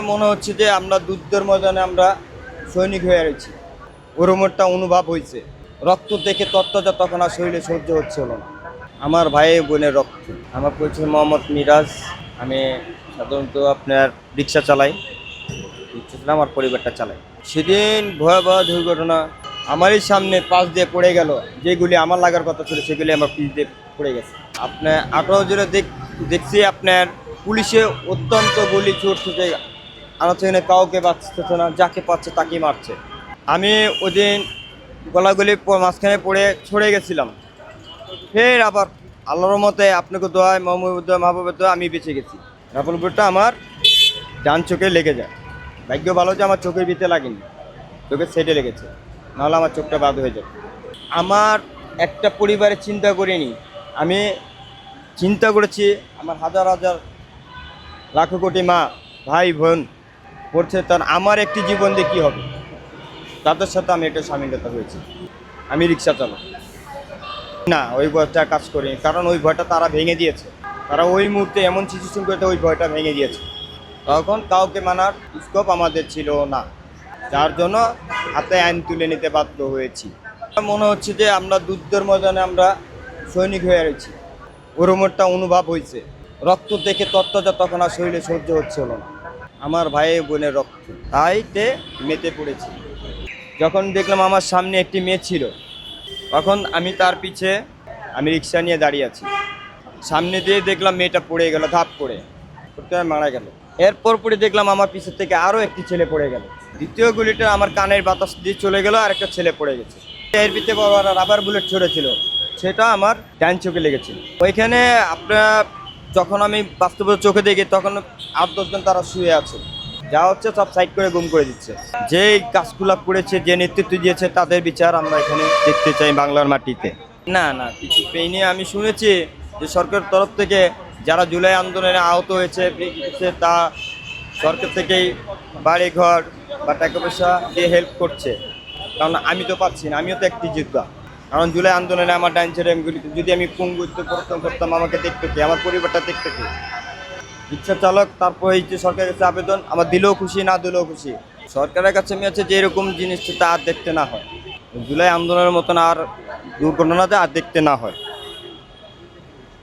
মনে হচ্ছে যে আমরা যুদ্ধের ময়দানে আমরা সৈনিক হয়ে রয়েছি, ওরকম একটা অনুভব হয়েছে। রক্ত দেখে তত্ত্বটা তখন আর শরীরে সহ্য হচ্ছিল না। আমার ভাই বোনের রক্ত। আমার পরিচয় মোহাম্মদ মিরাজ। আমি সাধারণত আপনার রিক্সা চালাই, রিক্সা চালাই, আমার পরিবারটা চালাই। সেদিন ভয়াবহ দুর্ঘটনা আমারই সামনে পাশ দিয়ে পড়ে গেল। যেগুলি আমার লাগার কথা ছিল সেগুলি আমার পিছ দিয়ে পড়ে গেছে। আপনার 18 জনে দেখছি আপনার পুলিশে অত্যন্ত গুলি ছুটছে, আমার সেখানে কাউকে বাঁচতেছে না, যাকে পাচ্ছে তাকেই মারছে। আমি ওই দিন গলাগুলি মাঝখানে পড়ে ছড়ে গেছিলাম। ফের আবার আল্লাহর মতে আপনাকে দোয়ায় মাহবুবের দোয়া আমি বেঁচে গেছি। রাফলপুরটা আমার ডান চোখে লেগে যায়। ভাগ্য ভালো যে আমার চোখের ভিতরে লাগেনি, চোখের সাইডে লেগেছে, নাহলে আমার চোখটা বাদ হয়ে যাবে। আমার একটা পরিবারের চিন্তা করিনি, আমি চিন্তা করেছি আমার হাজার হাজার লাখো কোটি মা ভাই বোন পড়ছে, তার আমার একটি জীবন দিয়ে কী হবে, তাদের সাথে আমি একটা সামিলতা হয়েছি। আমি রিক্সা চালক না, ওই ভয়টা কাজ করিনি, কারণ ওই ভয়টা তারা ভেঙে দিয়েছে। তারা ওই মুহূর্তে এমন সিচুয়েশন করতে ওই ভয়টা ভেঙে দিয়েছে। তখন কাউকে মানার স্কোপ আমাদের ছিল না, যার জন্য হাতে আইন তুলে নিতে বাধ্য হয়েছি। মনে হচ্ছে যে আমরা যুদ্ধের ময়দানে আমরা সৈনিক হয়ে রয়েছি, ওরকম একটা অনুভব হয়েছে। রক্ত দেখে তত্ত্বটা তখন আর শরীরে সহ্য হচ্ছিল না। আমার ভাই বোনের রক্ত, তাইতে মেতে পড়েছি। যখন দেখলাম আমার সামনে একটি মেয়ে ছিল, তখন আমি তার পিছে আমি রিক্সা নিয়ে দাঁড়িয়ে আছি। সামনে দিয়ে দেখলাম মেয়েটা পড়ে গেল, ধাপ করে মারা গেল। এরপর পরে দেখলাম আমার পিছের থেকে আরও একটি ছেলে পড়ে গেল। দ্বিতীয় গুলিটা আমার কানের বাতাস দিয়ে চলে গেল, আর একটা ছেলে পড়ে গেছে। এর ভিতরে বড় রাবার বুলেট ছড়েছিল, সেটা আমার ডান চোখে লেগেছিল। ওইখানে আপনার যখন আমি বাস্তবে চোখে দেখি তখন 8-10 জন তারা শুয়ে আছে, যা হচ্ছে সব সাইড করে গুম করে দিচ্ছে। যে কাজগুলো করেছে, যে নেতৃত্ব দিয়েছে, তাদের বিচার আমরা এখানে দেখতে চাই বাংলার মাটিতে। না না, কিছু পেইনি। আমি শুনেছি যে সরকারের তরফ থেকে যারা জুলাই আন্দোলনে আহত হয়েছে তা সরকার থেকেই বাড়ি ঘর বা টাকা পয়সা দিয়ে হেল্প করছে। কারণ আমি তো পাচ্ছি না, আমিও তো একটি যোদ্ধা। কারণ জুলাই আন্দোলনে আমার ডাইন ছেড়ে যদি আমি পঙ্গুত্ব করতাম, আমাকে দেখতে কে, আমার পরিবারটা দেখতে কে। রিক্সা চালক, তারপর এই যে সরকারের কাছে আবেদন, আমার দিলেও খুশি, না দিলেও খুশি। সরকারের কাছে আমি আছে যে এরকম জিনিসটা আর দেখতে না হয়, জুলাই আন্দোলনের মতন আর দুর্ঘটনাতে আর দেখতে না হয়।